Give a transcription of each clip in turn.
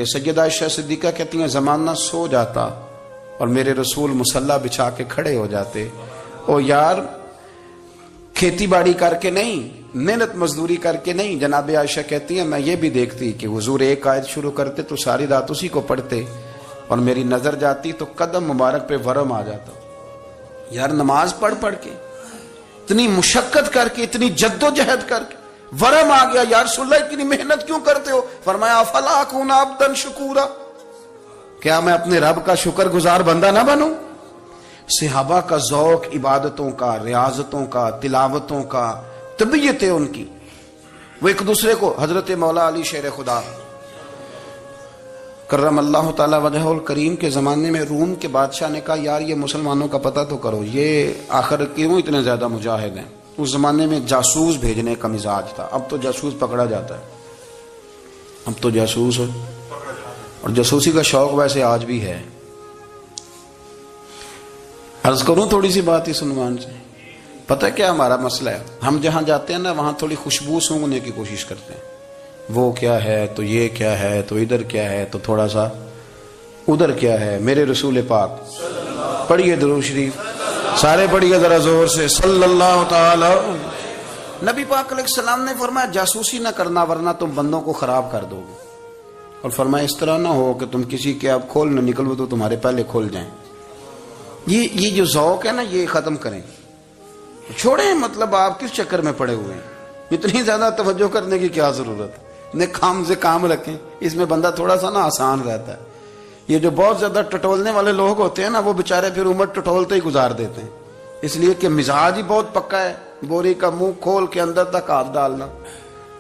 سیدہ عائشہ صدیقہ کہتی ہیں زمانہ سو جاتا اور میرے رسول مصلی بچھا کے کھڑے ہو جاتے. او یار کھیتی باڑی کر کے نہیں، محنت مزدوری کر کے نہیں. جناب عائشہ کہتی ہیں میں یہ بھی دیکھتی کہ حضور ایک آیت شروع کرتے تو ساری رات اسی کو پڑھتے، اور میری نظر جاتی تو قدم مبارک پہ ورم آ جاتا. یار نماز پڑھ پڑھ کے، اتنی مشقت کر کے، اتنی جد و جہد کر کے ورم آ گیا. یا رسول اللہ اتنی محنت کیوں کرتے ہو؟ فرمایا افلا اکون عبدا شکورا، کیا میں اپنے رب کا شکر گزار بندہ نہ بنوں؟ صحابہ کا ذوق عبادتوں کا، ریاضتوں کا، تلاوتوں کا، طبیعت ان کی، وہ ایک دوسرے کو. حضرت مولا علی شیر خدا کرم اللہ تعالی وجہ الکریم کے زمانے میں روم کے بادشاہ نے کہا یار یہ مسلمانوں کا پتہ تو کرو، یہ آخر کیوں اتنے زیادہ مجاہد ہیں. اس زمانے میں جاسوس بھیجنے کا مزاج تھا. اب تو جاسوس پکڑا جاتا ہے، اب تو جاسوس، اور جاسوسی کا شوق ویسے آج بھی ہے. عرض کروں تھوڑی سی بات اس عنوان سے. پتہ کیا ہمارا مسئلہ ہے؟ ہم جہاں جاتے ہیں نا وہاں تھوڑی خوشبو سونگنے کی کوشش کرتے ہیں. وہ کیا ہے تو یہ کیا ہے تو ادھر کیا ہے تو تھوڑا سا ادھر کیا ہے. میرے رسول پاک پڑھیے درود شریف، سارے پڑھیے ذرا زور سے، صلی اللہ تعالی. نبی پاک علیہ السلام نے فرمایا جاسوسی نہ کرنا ورنہ تم بندوں کو خراب کر دو گے. اور فرمایا اس طرح نہ ہو کہ تم کسی کے اب کھول نہ نکلو تو تمہارے پہلے کھول جائیں. یہ جو ذوق ہے نا یہ ختم کریں، چھوڑیں. مطلب آپ کس چکر میں پڑے ہوئے ہیں؟ اتنی زیادہ توجہ کرنے کی کیا ضرورت ہے؟ کام سے کام رکھیں، اس میں بندہ تھوڑا سا نا آسان رہتا ہے. یہ جو بہت زیادہ ٹٹولنے والے لوگ ہوتے ہیں نا وہ بےچارے پھر عمر ٹٹولتے ہی گزار دیتے ہیں، اس لیے کہ مزاج ہی بہت پکا ہے. بوری کا منہ کھول کے اندر تک ہاتھ ڈالنا،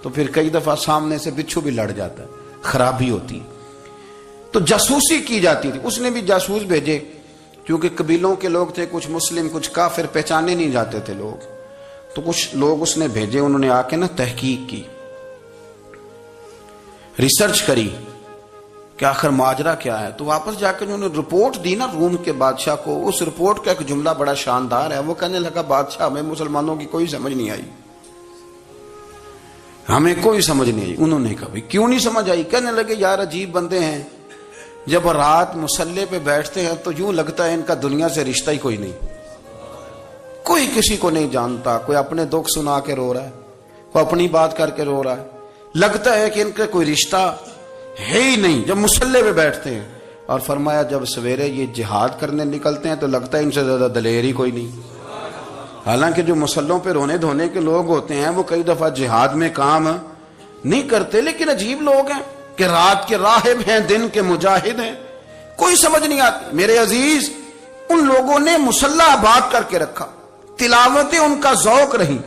تو پھر کئی دفعہ سامنے سے بچھو بھی لڑ جاتا ہے، خرابی ہوتی. تو جاسوسی کی جاتی تھی. اس نے بھی جاسوس بھیجے کیونکہ قبیلوں کے لوگ تھے، کچھ مسلم کچھ کافر، پہچانے نہیں جاتے تھے لوگ. تو کچھ لوگ اس نے بھیجے، انہوں نے آ کے نا تحقیق کی، ریسرچ کری کہ آخر ماجرا کیا ہے. تو واپس جا کے انہوں نے رپورٹ دی نا روم کے بادشاہ کو. اس رپورٹ کا ایک جملہ بڑا شاندار ہے. وہ کہنے لگا بادشاہ ہمیں مسلمانوں کی کوئی سمجھ نہیں آئی، ہمیں کوئی سمجھ نہیں آئی. انہوں نے کہا کیوں نہیں سمجھ آئی؟ کہنے لگے یار عجیب بندے ہیں، جب رات مصلی پہ بیٹھتے ہیں تو یوں لگتا ہے ان کا دنیا سے رشتہ ہی کوئی نہیں، کوئی کسی کو نہیں جانتا. کوئی اپنے دکھ سنا کے رو رہا ہے، کوئی اپنی بات کر کے رو رہا ہے، لگتا ہے کہ ان کا کوئی رشتہ ہے ہی نہیں جب مصلی پہ بیٹھتے ہیں. اور فرمایا جب سویرے یہ جہاد کرنے نکلتے ہیں تو لگتا ہے ان سے زیادہ دلیر ہی کوئی نہیں. حالانکہ جو مسلوں پہ رونے دھونے کے لوگ ہوتے ہیں وہ کئی دفعہ جہاد میں کام نہیں کرتے، لیکن عجیب لوگ ہیں کہ رات کے راہب ہیں، دن کے مجاہد ہیں، کوئی سمجھ نہیں آتی. میرے عزیز ان لوگوں نے مصلی آباد کر کے رکھا، تلاوتیں ان کا ذوق رہی،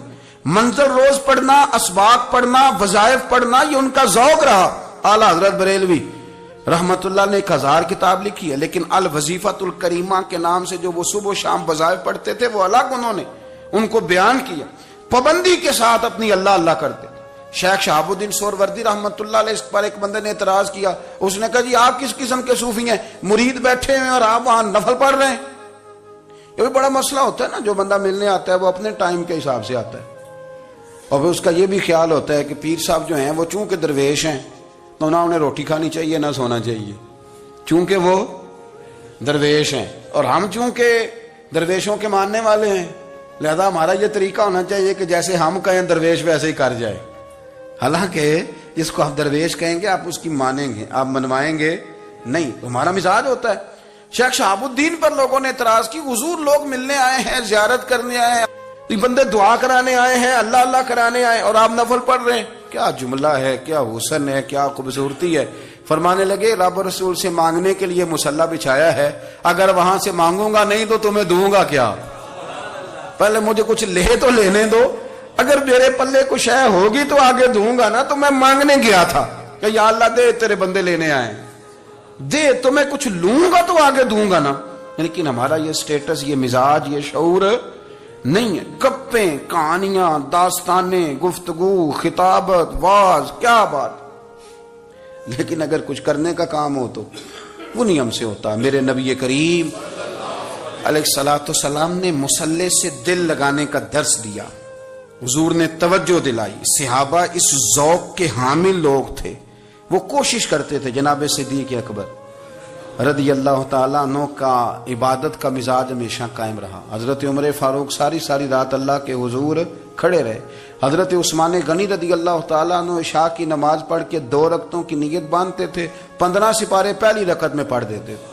منظر روز پڑھنا، اسباق پڑھنا، وظائف پڑھنا، یہ ان کا ذوق رہا. اعلیٰ حضرت بریلوی رحمت اللہ نے 1000 کتاب لکھی ہے، لیکن الوظیفۃ الکریمہ کے نام سے جو وہ صبح و شام وظائف پڑھتے تھے وہ الگ انہوں نے ان کو بیان کیا. پابندی کے ساتھ اپنی اللہ اللہ کرتے. شیخ شہاب الدین سہروردی رحمت اللہ علیہ اس پر ایک بندے نے اعتراض کیا. اس نے کہا جی آپ کس قسم کے صوفی ہیں، مرید بیٹھے ہیں اور آپ وہاں نفل پڑھ رہے ہیں؟ یہ بھی بڑا مسئلہ ہوتا ہے نا. جو بندہ ملنے آتا ہے وہ اپنے ٹائم کے حساب سے آتا ہے، اور پھر اس کا یہ بھی خیال ہوتا ہے کہ پیر صاحب جو ہیں وہ چونکہ درویش ہیں تو نہ انہیں روٹی کھانی چاہیے نہ سونا چاہیے، چونکہ وہ درویش ہیں، اور ہم چونکہ درویشوں کے ماننے والے ہیں لہذا ہمارا یہ طریقہ ہونا چاہیے کہ جیسے ہم کہیں درویش ویسے ہی کر جائے. حالانکہ جس کو آپ درویش کہیں گے آپ اس کی مانیں گے، آپ منوائیں گے نہیں. ہمارا مزاج ہوتا ہے. شیخ شہاب الدین پر لوگوں نے اعتراض کی، حضور لوگ ملنے آئے ہیں، زیارت کرنے آئے ہیں، بندے دعا کرانے آئے ہیں، اللہ اللہ کرانے آئے اور آپ نفل پڑھ رہے ہیں. کیا جملہ ہے، کیا حسن ہے، کیا خوبصورتی ہے. فرمانے لگے رب رسول سے مانگنے کے لیے مصلی بچھایا ہے، اگر وہاں سے مانگوں گا نہیں تو تمہیں دوں گا کیا؟ پہلے مجھے کچھ لے تو لینے دو، اگر میرے پلے کچھ ہے ہوگی تو آگے دوں گا نا. تو میں مانگنے گیا تھا کہ یا اللہ دے تیرے بندے لینے آئے، دے تو میں کچھ لوں گا تو آگے دوں گا نا. لیکن ہمارا یہ سٹیٹس، یہ مزاج، یہ شعور نہیں ہے. گپیں، کہانیاں، داستانیں، گفتگو، خطابت، واز، کیا بات. لیکن اگر کچھ کرنے کا کام ہو تو وہ نہیں ہم سے ہوتا. میرے نبی کریم علیہ الصلوۃ والسلام نے مصلی سے دل لگانے کا درس دیا، حضور نے توجہ دلائی. صحابہ اس ذوق کے حامل لوگ تھے، وہ کوشش کرتے تھے جناب صدیق اکبر رضی اللہ تعالیٰ عنہ کا عبادت کا مزاج ہمیشہ قائم رہا. حضرت عمر فاروق ساری رات اللہ کے حضور کھڑے رہے. حضرت عثمان غنی رضی اللہ تعالیٰ عنہ عشاء کی نماز پڑھ کے 2 رکعتوں کی نیت باندھتے تھے. 15 سپارے پہلی رکعت میں پڑھ دیتے تھے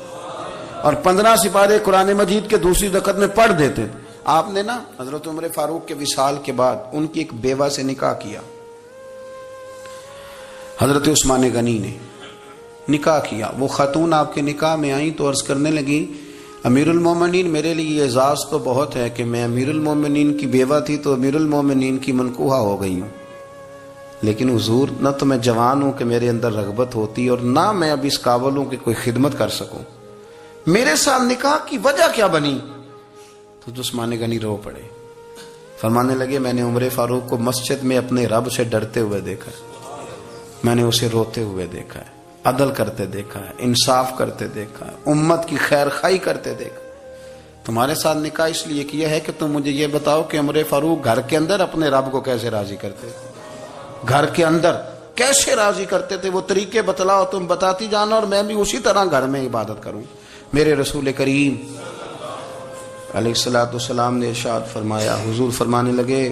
اور 15 سپارے قرآن مجید کے دوسری رکعت میں پڑھ دیتے تھے. آپ نے نا حضرت عمر فاروق کے وصال کے بعد ان کی ایک بیوہ سے نکاح کیا. حضرت عثمان غنی نے نکاح کیا. وہ خاتون آپ کے نکاح میں آئیں تو عرض کرنے لگی امیر المومنین میرے لیے اعزاز تو بہت ہے کہ میں امیر المومنین کی بیوہ تھی تو امیر المومنین کی منکوحہ ہو گئی ہوں، لیکن حضور نہ تو میں جوان ہوں کہ میرے اندر رغبت ہوتی اور نہ میں اب اس قابل ہوں کہ کوئی خدمت کر سکوں. میرے ساتھ نکاح کی وجہ کیا بنی؟ تو عثمان غنی رو پڑے. فرمانے لگے میں نے عمر فاروق کو مسجد میں اپنے رب سے ڈرتے ہوئے دیکھا ہے، میں نے اسے روتے ہوئے دیکھا ہے، عدل کرتے دیکھا ہے، انصاف کرتے دیکھا ہے، امت کی خیر خواہی کرتے دیکھا. تمہارے ساتھ نکاح اس لیے کیا ہے کہ تم مجھے یہ بتاؤ کہ عمر فاروق گھر کے اندر اپنے رب کو کیسے راضی کرتے تھے، گھر کے اندر کیسے راضی کرتے تھے، وہ طریقے بتلاؤ، تم بتاتی جانا اور میں بھی اسی طرح گھر میں عبادت کروں. میرے رسول کریم علیہ الصلوۃ والسلام نے ارشاد فرمایا، حضور فرمانے لگے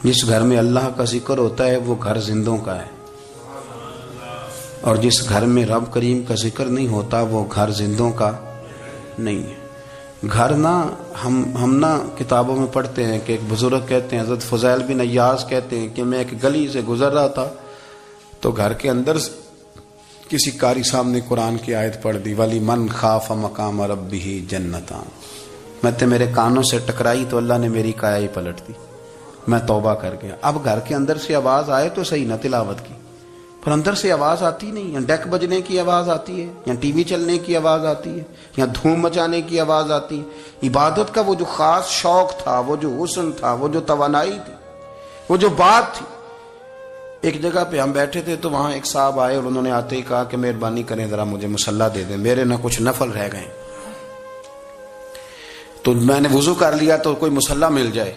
جس گھر میں اللہ کا ذکر ہوتا ہے وہ گھر زندوں کا ہے، اور جس گھر میں رب کریم کا ذکر نہیں ہوتا وہ گھر زندوں کا نہیں ہے. گھر نا ہم نا کتابوں میں پڑھتے ہیں کہ ایک بزرگ کہتے ہیں، حضرت فضیل بن عیاض کہتے ہیں کہ میں ایک گلی سے گزر رہا تھا تو گھر کے اندر کسی قاری صاحب نے قرآن کی آیت پڑھ دی ولی من خاف مقام ربہ جنتان. میں تے میرے کانوں سے ٹکرائی تو اللہ نے میری کایا ہی پلٹ دی، میں توبہ کر گیا. اب گھر کے اندر سے آواز آئے تو صحیح نہ تلاوت کی، پر اندر سے آواز آتی نہیں، یا ڈیک بجنے کی آواز آتی ہے، یا ٹی وی چلنے کی آواز آتی ہے، یا دھوم مچانے کی آواز آتی ہے. عبادت کا وہ جو خاص شوق تھا، وہ جو حسن تھا، وہ جو توانائی تھی، وہ جو بات تھی. ایک جگہ پہ ہم بیٹھے تھے تو وہاں ایک صاحب آئے اور انہوں نے آتے ہی کہا کہ مہربانی کریں ذرا مجھے مصلی دے دیں، میرے نہ کچھ نفل رہ گئے. تو میں نے وضو کر لیا تو کوئی مصلی مل جائے.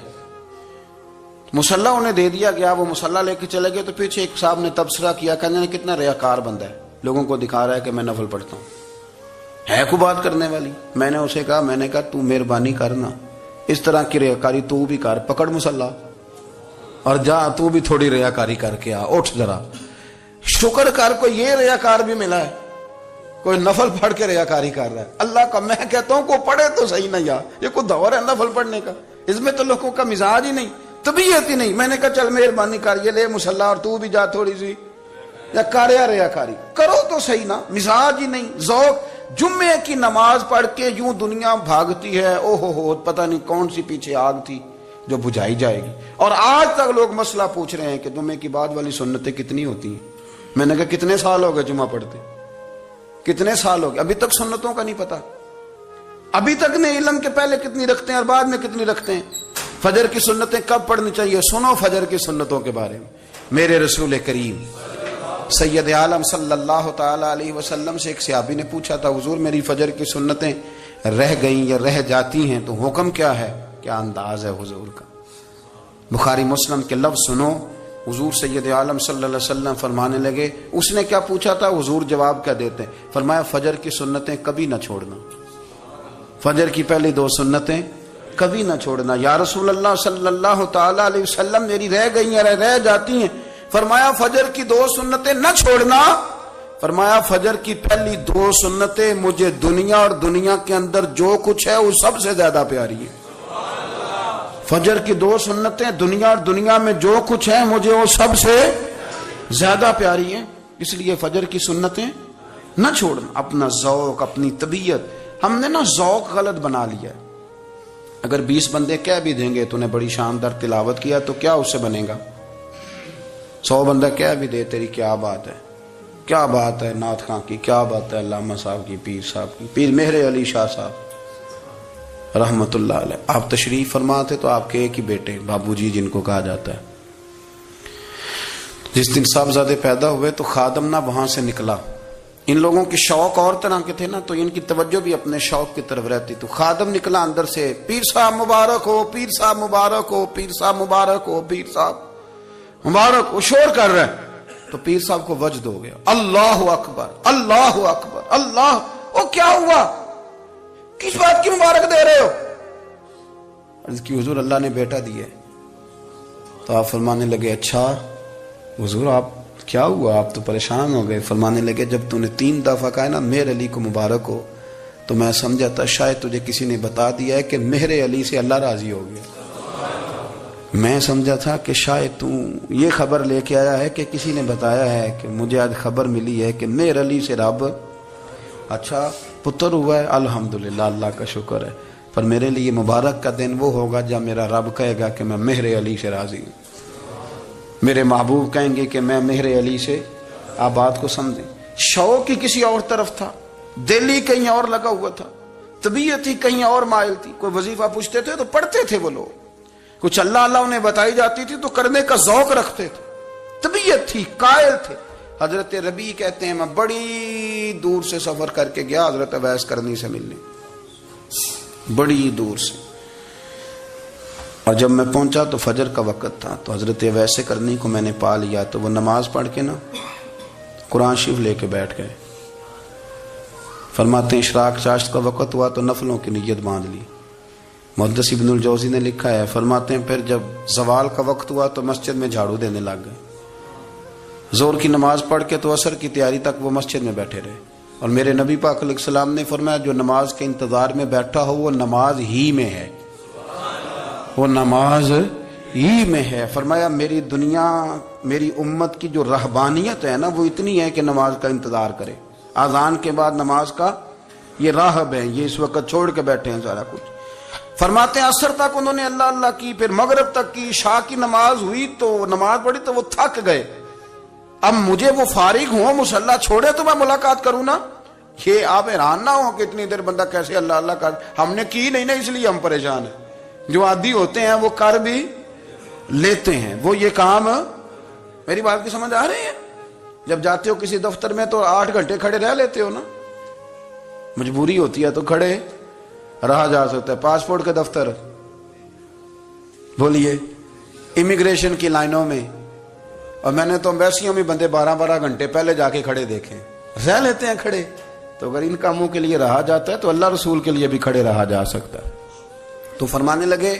مصلی انہیں دے دیا گیا، وہ مصلی لے کے چلے گئے تو پیچھے ایک صاحب نے تبصرہ کیا، کہنے کتنا ریاکار بندہ ہے، لوگوں کو دکھا رہا ہے کہ میں نفل پڑھتا ہوں، ہے کوئی بات کرنے والی. میں نے اسے کہا، میں نے کہا تو مہربانی کرنا اس طرح کی ریاکاری تو بھی کر، پکڑ مصلی اور جا تو بھی تھوڑی ریاکاری کر کے آ، اٹھ ذرا شکر کر کوئی یہ ریاکار بھی ملا ہے، کوئی نفل پڑھ کے ریاکاری کر رہا ہے. اللہ کا میں کہتا ہوں کو پڑھے تو صحیح نہ، یا یہ کوئی دور ہے نفل پڑھنے کا؟ اس میں تو لوگوں کا مزاج ہی نہیں، طبیعت ہی نہیں. میں نے کہا چل مہربانی کر یہ لے مصلی اور تو بھی جا تھوڑی سی یا کر یا ریاکاری کرو تو صحیح نا. مزاج ہی نہیں، ذوق. جمعے کی نماز پڑھ کے یوں دنیا بھاگتی ہے، او ہو پتہ نہیں کون سی پیچھے آگ تھی جو بجھائی جائے گی. اور آج تک لوگ مسئلہ پوچھ رہے ہیں کہ جمعے کی بعد والی سنتیں کتنی ہوتی ہیں. میں نے کہا کتنے سال ہو گئے جمعہ پڑھتے، کتنے سال ہو گئے، ابھی تک سنتوں کا نہیں پتا، ابھی تک نہیں علم کے پہلے کتنی رکھتے ہیں اور بعد میں کتنی رکھتے ہیں. فجر کی سنتیں کب پڑھنی چاہیے؟ سنو فجر کی سنتوں کے بارے میں. میرے رسول کریم سید عالم صلی اللہ تعالی علیہ وسلم سے ایک صحابی نے پوچھا تھا، حضور میری فجر کی سنتیں رہ گئیں یا رہ جاتی ہیں تو حکم کیا ہے؟ کیا انداز ہے حضور کا. بخاری مسلم کے لفظ سنو. حضور سید عالم صلی اللہ علیہ وسلم فرمانے لگے، اس نے کیا پوچھا تھا، حضور جواب کیا دیتے ہیں؟ فرمایا فجر کی سنتیں کبھی نہ چھوڑنا، فجر کی پہلی 2 سنتیں کبھی نہ چھوڑنا. یا رسول اللہ صلی اللہ تعالی علیہ وسلم میری رہ گئی ہیں، رہ جاتی ہیں. فرمایا فجر کی 2 سنتیں نہ چھوڑنا. فرمایا فجر کی پہلی 2 سنتیں مجھے دنیا اور دنیا کے اندر جو کچھ ہے وہ سب سے زیادہ پیاری ہے. فجر کی 2 سنتیں دنیا اور دنیا میں جو کچھ ہے مجھے وہ سب سے زیادہ پیاری ہیں. اس لیے فجر کی سنتیں نہ چھوڑنا. اپنا ذوق، اپنی طبیعت، ہم نے نا ذوق غلط بنا لیا ہے. اگر 20 بندے کہہ بھی دیں گے تو نے بڑی شاندار تلاوت کیا تو کیا اس سے بنے گا؟ 100 بندہ کہہ بھی دے تیری کیا بات ہے، کیا بات ہے نعت خاں کی، کیا بات ہے علامہ صاحب کی، پیر صاحب کی، پیر مہر علی شاہ صاحب رحمت اللہ علیہ. آپ تشریف فرما تھے تو آپ کے ایک ہی بیٹے بابو جی جن کو کہا جاتا ہے، جس دن صاحبزادے پیدا ہوئے تو خادم نہ وہاں سے نکلا. ان لوگوں کے شوق اور طرح کے تھے نا تو ان کی توجہ بھی اپنے شوق کی طرف رہتی. تو خادم نکلا اندر سے، پیر صاحب مبارک ہو، پیر صاحب مبارک ہو، پیر صاحب مبارک ہو، پیر صاحب مبارک ہو. شور کر رہا ہے. تو پیر صاحب کو وجد ہو گیا، اللہ اکبر اللہ اکبر اللہ، او کیا ہوا، کس بات کی مبارک دے رہے ہو؟ عرض کی حضور اللہ نے بیٹا دیے۔ تو آپ فرمانے لگے اچھا حضور آپ کیا ہوا، آپ تو پریشان ہو گئے۔ فرمانے لگے جب تو نے 3 دفعہ کہا نا مہر علی کو مبارک ہو، تو میں سمجھا تھا شاید تجھے کسی نے بتا دیا ہے کہ مہر علی سے اللہ راضی ہو گیا۔ میں سمجھا تھا کہ شاید تو یہ خبر لے کے آیا ہے کہ کسی نے بتایا ہے کہ مجھے آج خبر ملی ہے کہ مہر علی سے رب اچھا پتر ہوا ہے، الحمدللہ اللہ کا شکر ہے، پر میرے لیے مبارک کا دن وہ ہوگا جب میرا رب کہے گا کہ میں مہر علی سے راضی ہوں، میرے محبوب کہیں گے کہ میں مہر علی سے۔ آپ بات کو سمجھیں، شوق ہی کسی اور طرف تھا، دل ہی کہیں اور لگا ہوا تھا، طبیعت ہی کہیں اور مائل تھی۔ کوئی وظیفہ پوچھتے تھے تو پڑھتے تھے وہ لوگ، کچھ اللہ اللہ انہیں بتائی جاتی تھی تو کرنے کا ذوق رکھتے تھے، طبیعت تھی، قائل تھے۔ حضرت ربیع کہتے ہیں میں بڑی دور سے سفر کر کے گیا حضرت اویس کرنی سے ملنے، بڑی دور سے، اور جب میں پہنچا تو فجر کا وقت تھا، تو حضرت اویس کرنی کو میں نے پا لیا، تو وہ نماز پڑھ کے نا قرآن شریف لے کے بیٹھ گئے۔ فرماتے ہیں اشراق چاشت کا وقت ہوا تو نفلوں کی نیت باندھ لی۔ محدث ابن الجوزی نے لکھا ہے، فرماتے ہیں پھر جب زوال کا وقت ہوا تو مسجد میں جھاڑو دینے لگ گئے، زور کی نماز پڑھ کے تو عصر کی تیاری تک وہ مسجد میں بیٹھے رہے، اور میرے نبی پاک علیہ السلام نے فرمایا جو نماز کے انتظار میں بیٹھا ہو وہ نماز ہی میں ہے، وہ نماز ہی میں ہے۔ فرمایا میری دنیا میری امت کی جو رہبانیت ہے نا وہ اتنی ہے کہ نماز کا انتظار کرے، اذان کے بعد نماز کا یہ راہب ہے، یہ اس وقت چھوڑ کے بیٹھے ہیں سارا کچھ۔ فرماتے ہیں عصر تک انہوں نے اللہ اللہ کی، پھر مغرب تک کی، عشاء کی نماز ہوئی تو نماز پڑھی تو وہ تھک گئے، اب مجھے وہ فارغ ہوں مصلی چھوڑے تو میں ملاقات کروں نا۔ یہ آپ حیران نہ ہو کہ اتنی دیر بندہ کیسے اللہ اللہ کر، ہم نے کی نہیں نا اس لیے ہم پریشان ہیں، جو عادی ہوتے ہیں وہ کر بھی لیتے ہیں، وہ یہ کام۔ میری بات کی سمجھ آ رہی ہے؟ جب جاتے ہو کسی دفتر میں تو 8 گھنٹے کھڑے رہ لیتے ہو نا، مجبوری ہوتی ہے تو کھڑے رہا جا سکتا ہے۔ پاسپورٹ کے دفتر بولیے، امیگریشن کی لائنوں میں، اور میں نے تو امبیسیوں میں بندے 12 گھنٹے پہلے جا کے کھڑے دیکھے، رہ لیتے ہیں کھڑے۔ تو اگر ان کاموں کے لیے رہا جاتا ہے تو اللہ رسول کے لیے بھی کھڑے رہا جا سکتا ہے۔ تو فرمانے لگے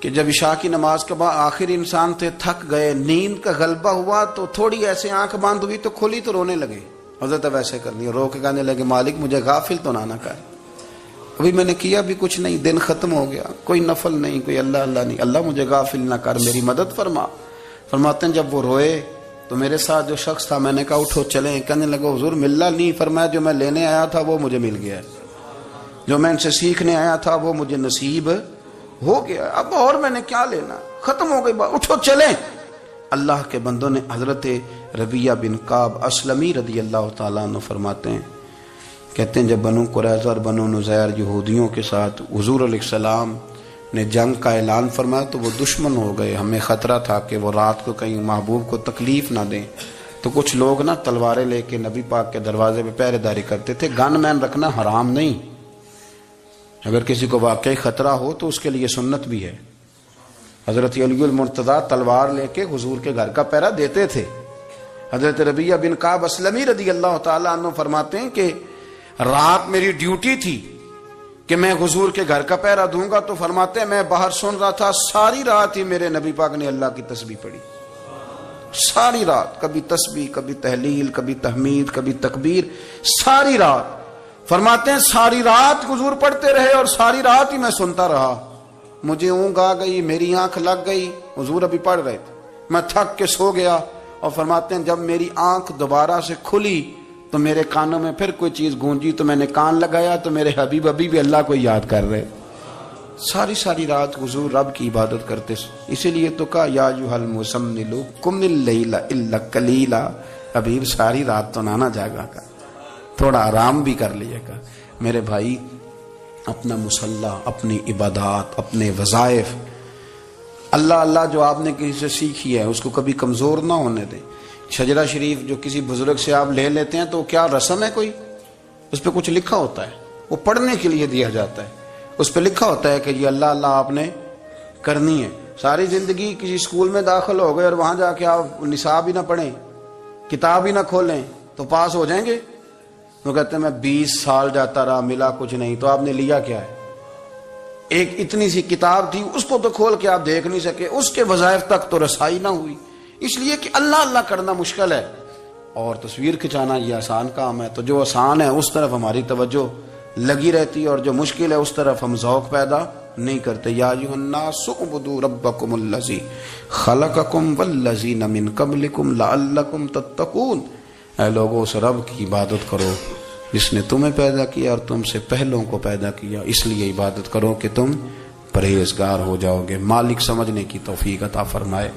کہ جب عشاء کی نماز کے بعد آخر انسان تھے، تھک گئے، نیند کا غلبہ ہوا تو تھوڑی ایسے آنکھ بند ہوئی تو کھلی تو رونے لگے۔ حضرت ویسے کرنی رو کے کہنے لگے مالک مجھے غافل تو نہ کر، ابھی میں نے کیا بھی کچھ نہیں، دن ختم ہو گیا، کوئی نفل نہیں، کوئی اللہ اللہ نہیں، اللہ مجھے غافل نہ کر، میری مدد فرما۔ فرماتے ہیں جب وہ روئے تو میرے ساتھ جو شخص تھا میں نے کہا اٹھو چلیں، کہنے لگا حضور ملنا نہیں، فرمایا جو میں لینے آیا تھا وہ مجھے مل گیا، جو میں ان سے سیکھنے آیا تھا وہ مجھے نصیب ہو گیا، اب اور میں نے کیا لینا، ختم ہو گئی بات، اٹھو چلیں۔ اللہ کے بندوں نے حضرت ربیعہ بن کعب اسلمی رضی اللہ تعالیٰ عنہ فرماتے ہیں، کہتے ہیں جب بنو قریظہ اور بنو نذیر یہودیوں کے ساتھ حضور علیہ السلام نے جنگ کا اعلان فرمایا تو وہ دشمن ہو گئے، ہمیں خطرہ تھا کہ وہ رات کو کہیں محبوب کو تکلیف نہ دیں، تو کچھ لوگ نا تلواریں لے کے نبی پاک کے دروازے پہ پہرے داری کرتے تھے۔ گن مین رکھنا حرام نہیں، اگر کسی کو واقعی خطرہ ہو تو اس کے لیے سنت بھی ہے۔ حضرت علی المرتضیٰ تلوار لے کے حضور کے گھر کا پہرا دیتے تھے۔ حضرت ربیعہ بن کعب اسلمی رضی اللہ تعالیٰ عنہ فرماتے ہیں کہ رات میری ڈیوٹی تھی کہ میں حضور کے گھر کا پہرا دوں گا، تو فرماتے ہیں میں باہر سن رہا تھا، ساری رات ہی میرے نبی پاک نے اللہ کی تسبیح پڑھی، ساری رات، کبھی تسبیح، کبھی تحلیل، کبھی تحمید، کبھی تکبیر، ساری رات۔ فرماتے ہیں ساری رات حضور پڑھتے رہے اور ساری رات ہی میں سنتا رہا، مجھے اونگ آ گئی، میری آنکھ لگ گئی، حضور ابھی پڑھ رہے تھے، میں تھک کے سو گیا، اور فرماتے ہیں جب میری آنکھ دوبارہ سے کھلی تو میرے کانوں میں پھر کوئی چیز گونجی، تو میں نے کان لگایا تو میرے حبیب ابھی بھی اللہ کو یاد کر رہے، ساری رات حضور رب کی عبادت کرتے۔ اسی لیے تو کہا یا ایھا المزمل قم اللیل الا قلیلا، حبیب ساری رات تو نہ جاگا کا، تھوڑا آرام بھی کر لیے گا۔ میرے بھائی اپنا مصلی، اپنی عبادات، اپنے وظائف، اللہ اللہ جو آپ نے کسی سے سیکھی ہے اس کو کبھی کمزور نہ ہونے دیں۔ شجرہ شریف جو کسی بزرگ سے آپ لے لیتے ہیں تو کیا رسم ہے کوئی؟ اس پہ کچھ لکھا ہوتا ہے، وہ پڑھنے کے لیے دیا جاتا ہے، اس پہ لکھا ہوتا ہے کہ یہ اللہ اللہ آپ نے کرنی ہے۔ ساری زندگی کسی اسکول میں داخل ہو گئے اور وہاں جا کے آپ نصاب ہی نہ پڑھیں، کتاب ہی نہ کھولیں تو پاس ہو جائیں گے؟ وہ کہتے ہیں میں 20 سال جاتا رہا ملا کچھ نہیں. تو آپ نے لیا کیا ہے؟ ایک اتنی سی کتاب تھی، اس کو تو کھول کے آپ دیکھ نہیں سکے، اس کے وظائف تک تو رسائی نہ ہوئی. اس لیے کہ اللہ اللہ کرنا مشکل ہے اور تصویر کھنچانا یہ آسان کام ہے. تو جو آسان ہے اس طرف ہماری توجہ لگی رہتی ہے اور جو مشکل ہے اس طرف ہم ذوق پیدا نہیں کرتے. یا ایھا الناس اعبدوا ربکم الذی خلقکم والذین من قبلکم لعلکم تتقون. اے لوگوں اس رب کی عبادت کرو جس نے تمہیں پیدا کیا اور تم سے پہلوں کو پیدا کیا، اس لیے عبادت کرو کہ تم پرہیزگار ہو جاؤ گے. مالک سمجھنے کی توفیق عطا فرمائے.